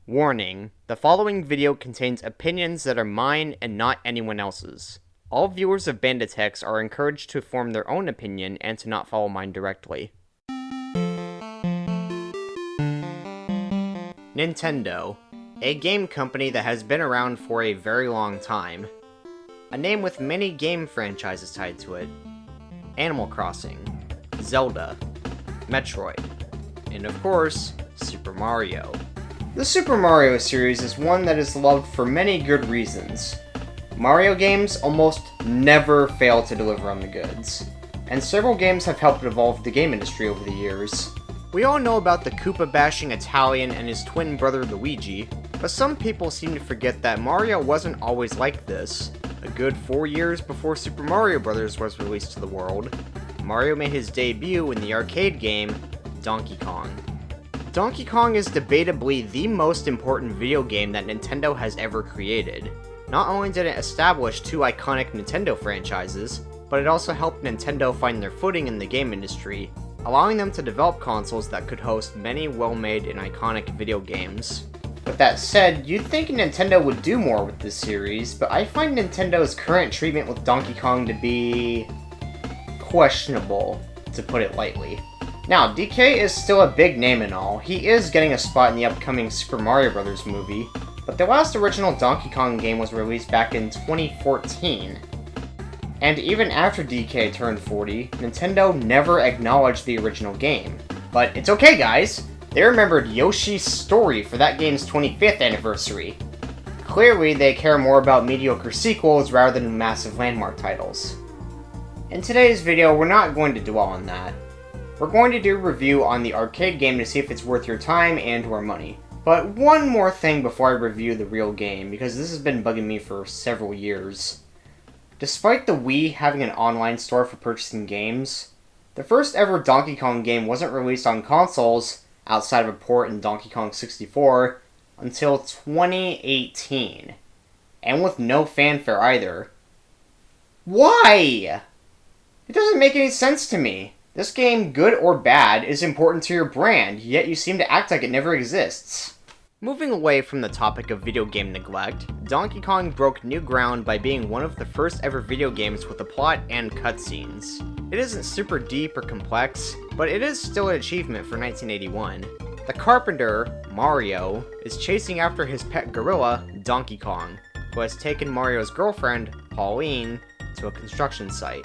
Warning, the following video contains opinions that are mine and not anyone else's. All viewers of Banditex are encouraged to form their own opinion and to not follow mine directly. Nintendo, a game company that has been around for a very long time. A name with many game franchises tied to it. Animal Crossing, Zelda, Metroid, and of course, Super Mario. The Super Mario series is one that is loved for many good reasons. Mario games almost never fail to deliver on the goods, and several games have helped evolve the game industry over the years. We all know about the Koopa-bashing Italian and his twin brother Luigi, but some people seem to forget that Mario wasn't always like this. A good 4 years before Super Mario Bros. Was released to the world, Mario made his debut in the arcade game, Donkey Kong. Donkey Kong is debatably the most important video game that Nintendo has ever created. Not only did it establish two iconic Nintendo franchises, but it also helped Nintendo find their footing in the game industry, allowing them to develop consoles that could host many well-made and iconic video games. With that said, you'd think Nintendo would do more with this series, but I find Nintendo's current treatment with Donkey Kong to be questionable, to put it lightly. Now, DK is still a big name and all. He is getting a spot in the upcoming Super Mario Bros. Movie, but the last original Donkey Kong game was released back in 2014. And even after DK turned 40, Nintendo never acknowledged the original game. But it's okay, guys! They remembered Yoshi's Story for that game's 25th anniversary. Clearly, they care more about mediocre sequels rather than massive landmark titles. In today's video, we're not going to dwell on that. We're going to do a review on the arcade game to see if it's worth your time and or money. But one more thing before I review the real game, because this has been bugging me for several years. Despite the Wii having an online store for purchasing games, the first ever Donkey Kong game wasn't released on consoles outside of a port in Donkey Kong 64 until 2018. And with no fanfare either. Why? It doesn't make any sense to me. This game, good or bad, is important to your brand, yet you seem to act like it never exists. Moving away from the topic of video game neglect, Donkey Kong broke new ground by being one of the first ever video games with a plot and cutscenes. It isn't super deep or complex, but it is still an achievement for 1981. The carpenter, Mario, is chasing after his pet gorilla, Donkey Kong, who has taken Mario's girlfriend, Pauline, to a construction site.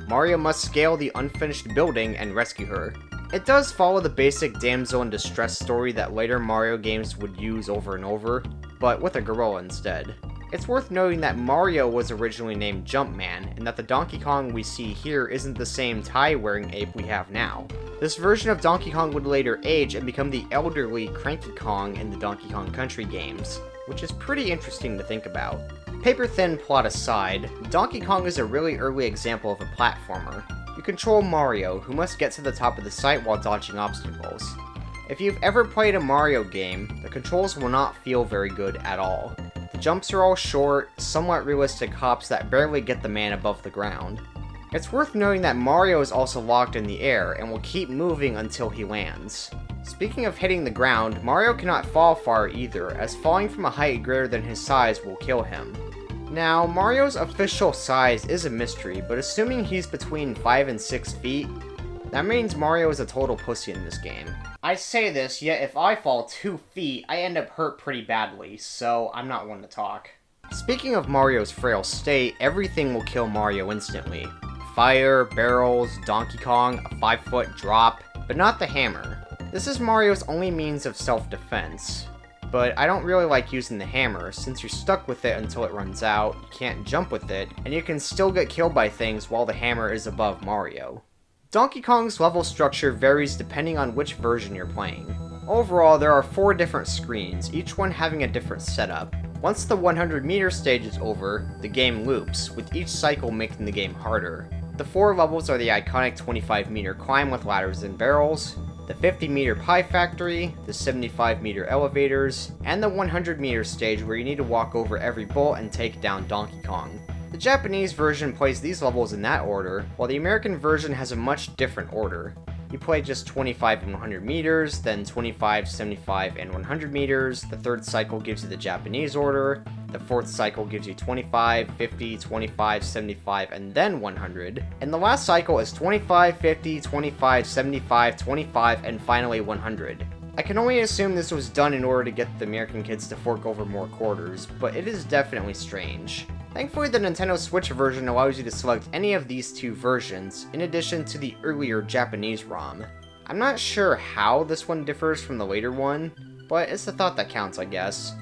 Mario must scale the unfinished building and rescue her. It does follow the basic damsel in distress story that later Mario games would use over and over, but with a gorilla instead. It's worth noting that Mario was originally named Jumpman, and that the Donkey Kong we see here isn't the same tie-wearing ape we have now. This version of Donkey Kong would later age and become the elderly Cranky Kong in the Donkey Kong Country games, which is pretty interesting to think about. Paper-thin plot aside, Donkey Kong is a really early example of a platformer. You control Mario, who must get to the top of the site while dodging obstacles. If you've ever played a Mario game, the controls will not feel very good at all. The jumps are all short, somewhat realistic hops that barely get the man above the ground. It's worth noting that Mario is also locked in the air and will keep moving until he lands. Speaking of hitting the ground, Mario cannot fall far either, as falling from a height greater than his size will kill him. Now, Mario's official size is a mystery, but assuming he's between 5 and 6 feet, that means Mario is a total pussy in this game. I say this, yet if I fall 2 feet, I end up hurt pretty badly, so I'm not one to talk. Speaking of Mario's frail state, everything will kill Mario instantly. Fire, barrels, Donkey Kong, a 5-foot drop, but not the hammer. This is Mario's only means of self-defense. But I don't really like using the hammer, since you're stuck with it until it runs out, you can't jump with it, and you can still get killed by things while the hammer is above Mario. Donkey Kong's level structure varies depending on which version you're playing. Overall, there are 4 different screens, each one having a different setup. Once the 100-meter stage is over, the game loops, with each cycle making the game harder. The 4 levels are the iconic 25-meter climb with ladders and barrels, the 50-meter pie factory, the 75-meter elevators, and the 100-meter stage where you need to walk over every bolt and take down Donkey Kong. The Japanese version plays these levels in that order, while the American version has a much different order. You play just 25 and 100 meters, then 25, 75, and 100 meters. The third cycle gives you the Japanese order. The fourth cycle gives you 25, 50, 25, 75, and then 100. And the last cycle is 25, 50, 25, 75, 25, and finally 100. I can only assume this was done in order to get the American kids to fork over more quarters, but it is definitely strange. Thankfully, the Nintendo Switch version allows you to select any of these two versions, in addition to the earlier Japanese ROM. I'm not sure how this one differs from the later one, but it's the thought that counts, I guess.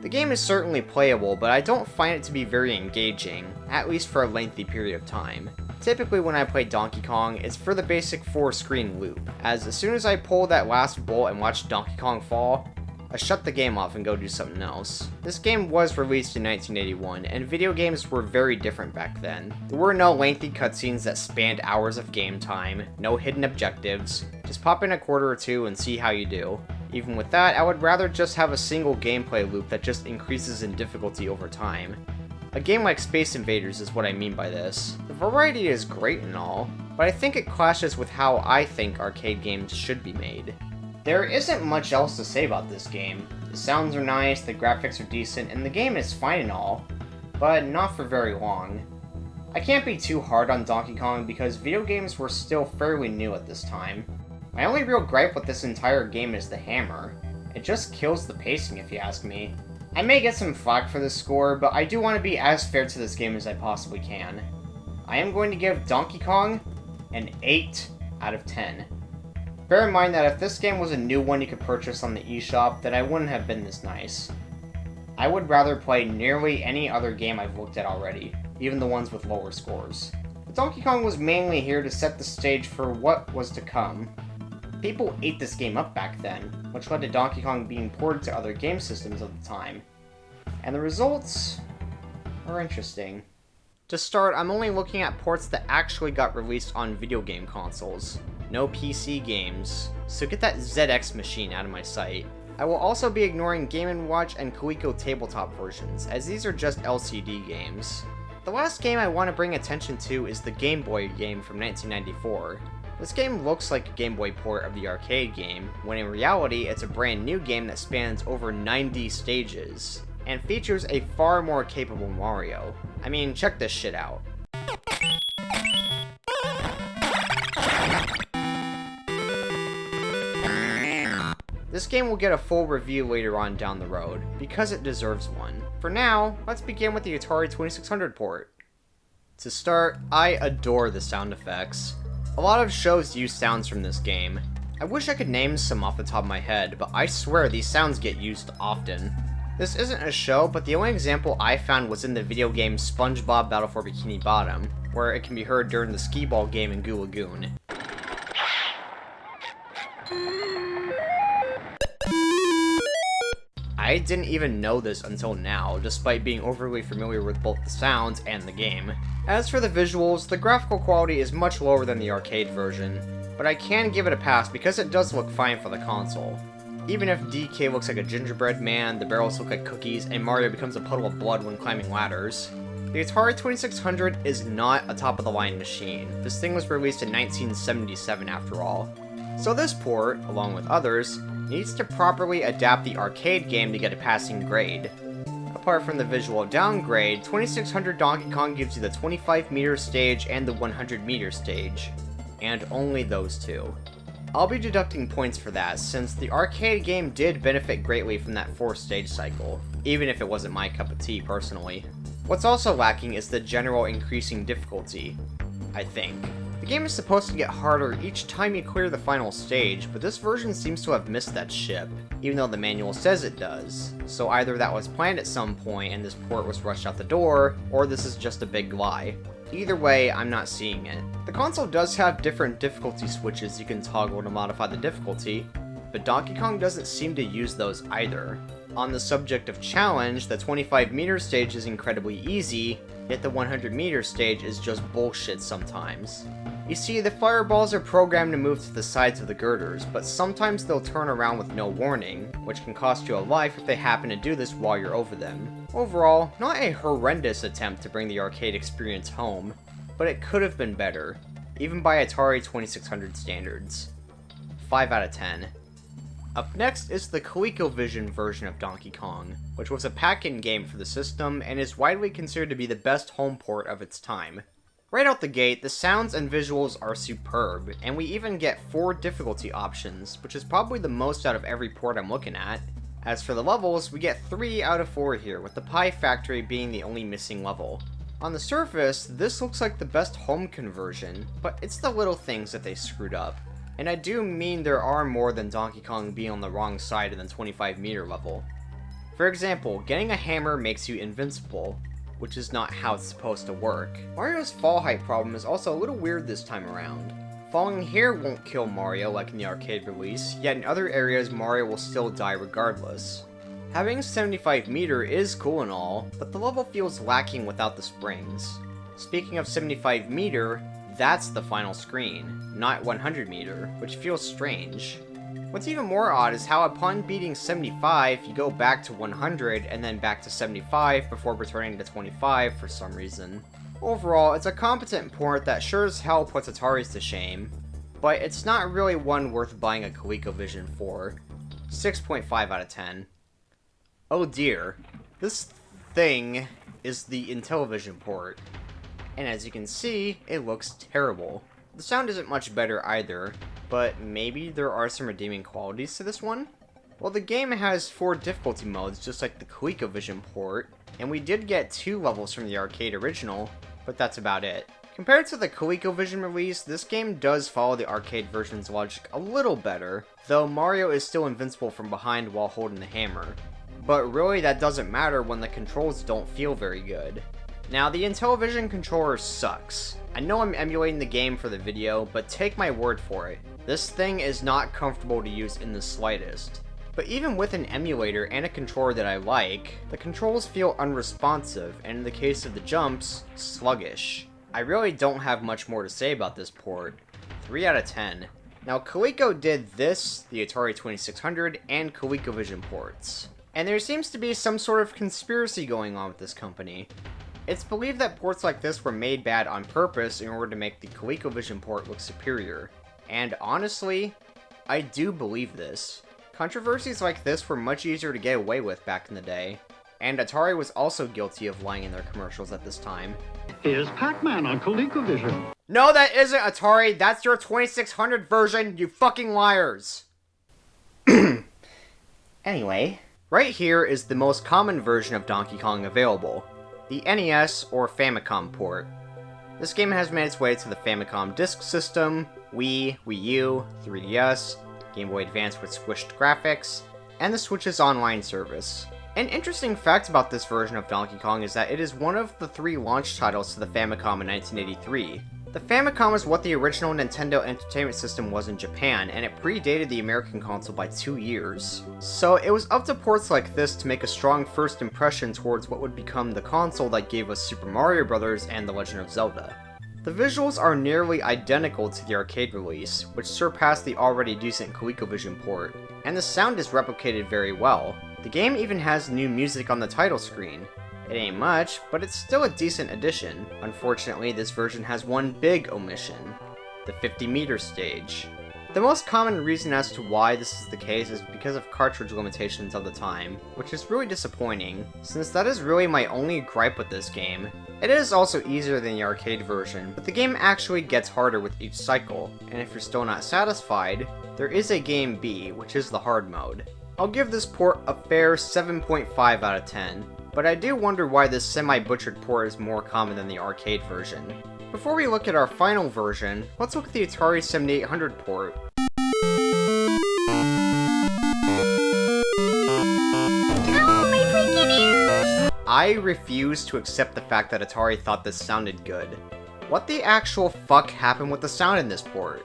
The game is certainly playable, but I don't find it to be very engaging, at least for a lengthy period of time. Typically when I play Donkey Kong, it's for the basic 4-screen loop, as soon as I pull that last bolt and watch Donkey Kong fall, I shut the game off and go do something else. This game was released in 1981, and video games were very different back then. There were no lengthy cutscenes that spanned hours of game time, no hidden objectives, just pop in a quarter or two and see how you do. Even with that, I would rather just have a single gameplay loop that just increases in difficulty over time. A game like Space Invaders is what I mean by this. The variety is great and all, but I think it clashes with how I think arcade games should be made. There isn't much else to say about this game. The sounds are nice, the graphics are decent, and the game is fine and all, but not for very long. I can't be too hard on Donkey Kong because video games were still fairly new at this time. My only real gripe with this entire game is the hammer. It just kills the pacing if you ask me. I may get some flack for this score, but I do want to be as fair to this game as I possibly can. I am going to give Donkey Kong an 8 out of 10. Bear in mind that if this game was a new one you could purchase on the eShop, then I wouldn't have been this nice. I would rather play nearly any other game I've looked at already, even the ones with lower scores. But Donkey Kong was mainly here to set the stage for what was to come. People ate this game up back then, which led to Donkey Kong being ported to other game systems of the time. And the results are interesting. To start, I'm only looking at ports that actually got released on video game consoles. No PC games, so get that ZX machine out of my sight. I will also be ignoring Game & Watch and Coleco tabletop versions, as these are just LCD games. The last game I want to bring attention to is the Game Boy game from 1994. This game looks like a Game Boy port of the arcade game, when in reality it's a brand new game that spans over 90 stages, and features a far more capable Mario. I mean, check this shit out. This game will get a full review later on down the road, because it deserves one. For now, let's begin with the Atari 2600 port. To start, I adore the sound effects. A lot of shows use sounds from this game. I wish I could name some off the top of my head, but I swear these sounds get used often. This isn't a show, but the only example I found was in the video game SpongeBob Battle for Bikini Bottom, where it can be heard during the skee-ball game in Goo Lagoon. I didn't even know this until now, despite being overly familiar with both the sounds and the game. As for the visuals, the graphical quality is much lower than the arcade version, but I can give it a pass because it does look fine for the console. Even if DK looks like a gingerbread man, the barrels look like cookies, and Mario becomes a puddle of blood when climbing ladders. The Atari 2600 is not a top-of-the-line machine. This thing was released in 1977 after all. So this port, along with others, needs to properly adapt the arcade game to get a passing grade. Apart from the visual downgrade, 2600 Donkey Kong gives you the 25-meter stage and the 100-meter stage. And only those two. I'll be deducting points for that, since the arcade game did benefit greatly from that 4-stage cycle, even if it wasn't my cup of tea personally. What's also lacking is the general increasing difficulty, I think. The game is supposed to get harder each time you clear the final stage, but this version seems to have missed that ship, even though the manual says it does. So either that was planned at some point and this port was rushed out the door, or this is just a big lie. Either way, I'm not seeing it. The console does have different difficulty switches you can toggle to modify the difficulty, but Donkey Kong doesn't seem to use those either. On the subject of challenge, the 25-meter stage is incredibly easy, yet the 100-meter stage is just bullshit sometimes. You see, the fireballs are programmed to move to the sides of the girders, but sometimes they'll turn around with no warning, which can cost you a life if they happen to do this while you're over them. Overall, not a horrendous attempt to bring the arcade experience home, but it could have been better, even by Atari 2600 standards. 5 out of 10. Up next is the ColecoVision version of Donkey Kong, which was a pack-in game for the system and is widely considered to be the best home port of its time. Right out the gate, the sounds and visuals are superb, and we even get 4 difficulty options, which is probably the most out of every port I'm looking at. As for the levels, we get 3 out of 4 here, with the Pie Factory being the only missing level. On the surface, this looks like the best home conversion, but it's the little things that they screwed up. And I do mean there are more than Donkey Kong being on the wrong side of the 25 meter level. For example, getting a hammer makes you invincible, which is not how it's supposed to work. Mario's fall height problem is also a little weird this time around. Falling here won't kill Mario like in the arcade release, yet in other areas Mario will still die regardless. Having 75 meter is cool and all, but the level feels lacking without the springs. Speaking of 75 meter, that's the final screen, not 100 meter, which feels strange. What's even more odd is how upon beating 75, you go back to 100 and then back to 75 before returning to 25 for some reason. Overall, it's a competent port that sure as hell puts Ataris to shame, but it's not really one worth buying a ColecoVision for. 6.5 out of 10. Oh dear, this thing is the Intellivision port, and as you can see, it looks terrible. The sound isn't much better either, but maybe there are some redeeming qualities to this one? Well, the game has 4 difficulty modes just like the ColecoVision port, and we did get 2 levels from the arcade original, but that's about it. Compared to the ColecoVision release, this game does follow the arcade version's logic a little better, though Mario is still invincible from behind while holding the hammer. But really that doesn't matter when the controls don't feel very good. Now, the Intellivision controller sucks. I know I'm emulating the game for the video, but take my word for it. This thing is not comfortable to use in the slightest. But even with an emulator and a controller that I like, the controls feel unresponsive, and in the case of the jumps, sluggish. I really don't have much more to say about this port. 3 out of 10. Now, Coleco did this, the Atari 2600, and ColecoVision ports. And there seems to be some sort of conspiracy going on with this company. It's believed that ports like this were made bad on purpose in order to make the ColecoVision port look superior. And honestly, I do believe this. Controversies like this were much easier to get away with back in the day, and Atari was also guilty of lying in their commercials at this time. Here's Pac-Man on ColecoVision. No, that isn't Atari, that's your 2600 version, you fucking liars! Anyway, right here is the most common version of Donkey Kong available. The NES or Famicom port. This game has made its way to the Famicom Disk System, Wii, Wii U, 3DS, Game Boy Advance with squished graphics, and the Switch's online service. An interesting fact about this version of Donkey Kong is that it is one of the 3 launch titles to the Famicom in 1983. The Famicom is what the original Nintendo Entertainment System was in Japan, and it predated the American console by 2 years. So it was up to ports like this to make a strong first impression towards what would become the console that gave us Super Mario Bros. And The Legend of Zelda. The visuals are nearly identical to the arcade release, which surpassed the already decent ColecoVision port, and the sound is replicated very well. The game even has new music on the title screen. It ain't much, but it's still a decent addition. Unfortunately, this version has one big omission: the 50 meter stage. The most common reason as to why this is the case is because of cartridge limitations of the time, which is really disappointing, since that is really my only gripe with this game. It is also easier than the arcade version, but the game actually gets harder with each cycle, and if you're still not satisfied, there is a Game B, which is the hard mode. I'll give this port a fair 7.5 out of 10, but I do wonder why this semi-butchered port is more common than the arcade version. Before we look at our final version, let's look at the Atari 7800 port. I refuse to accept the fact that Atari thought this sounded good. What the actual fuck happened with the sound in this port?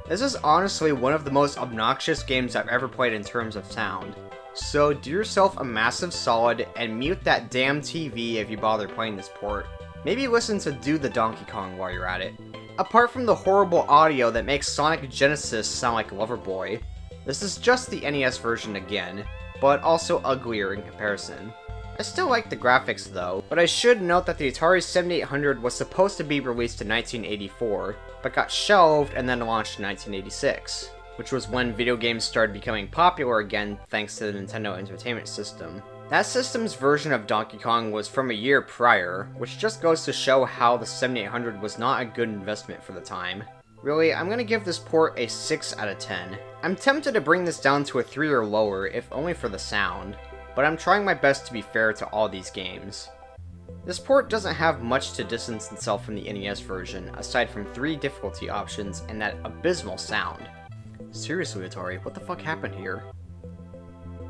This is honestly one of the most obnoxious games I've ever played in terms of sound. So do yourself a massive solid and mute that damn TV if you bother playing this port. Maybe listen to Do the Donkey Kong while you're at it. Apart from the horrible audio that makes Sonic Genesis sound like Loverboy, this is just the NES version again, but also uglier in comparison. I still like the graphics though, but I should note that the Atari 7800 was supposed to be released in 1984, but got shelved and then launched in 1986. which was when video games started becoming popular again thanks to the Nintendo Entertainment System. That system's version of Donkey Kong was from a year prior, which just goes to show how the 7800 was not a good investment for the time. Really, I'm gonna give this port a 6 out of 10. I'm tempted to bring this down to a 3 or lower, if only for the sound, but I'm trying my best to be fair to all these games. This port doesn't have much to distance itself from the NES version, aside from 3 difficulty options and that abysmal sound. Seriously, Atari, what the fuck happened here?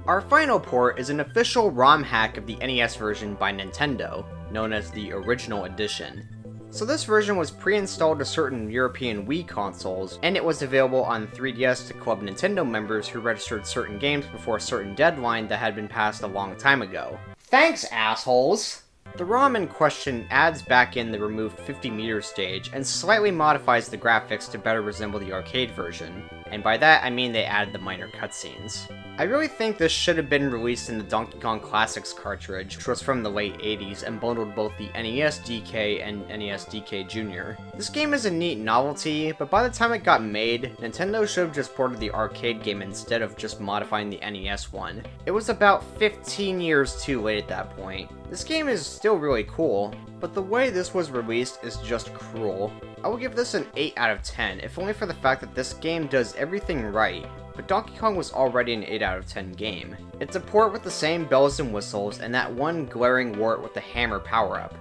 Our final port is an official ROM hack of the NES version by Nintendo, known as the Original Edition. So this version was pre-installed to certain European Wii consoles, and it was available on 3DS to Club Nintendo members who registered certain games before a certain deadline that had been passed a long time ago. Thanks, assholes! The ROM in question adds back in the removed 50-meter stage and slightly modifies the graphics to better resemble the arcade version, and by that I mean they added the minor cutscenes. I really think this should have been released in the Donkey Kong Classics cartridge, which was from the late 80s and bundled both the NES DK and NES DK Jr. This game is a neat novelty, but by the time it got made, Nintendo should have just ported the arcade game instead of just modifying the NES one. It was about 15 years too late at that point. This game is still really cool, but the way this was released is just cruel. I will give this an 8 out of 10, if only for the fact that this game does everything right, but Donkey Kong was already an 8 out of 10 game. It's a port with the same bells and whistles, and that one glaring wart with the hammer power-up.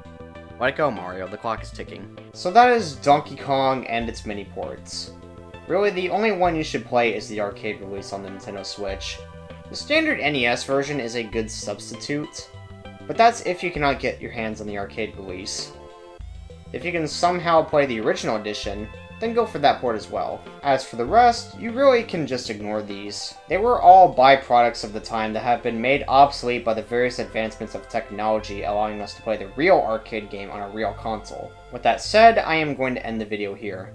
Let it go, Mario, the clock is ticking. So that is Donkey Kong and its mini ports. Really, the only one you should play is the arcade release on the Nintendo Switch. The standard NES version is a good substitute, but that's if you cannot get your hands on the arcade release. If you can somehow play the original edition, then go for that port as well. As for the rest, you really can just ignore these. They were all byproducts of the time that have been made obsolete by the various advancements of technology allowing us to play the real arcade game on a real console. With that said, I am going to end the video here.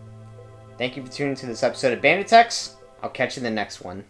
Thank you for tuning to this episode of Banditex. I'll catch you in the next one.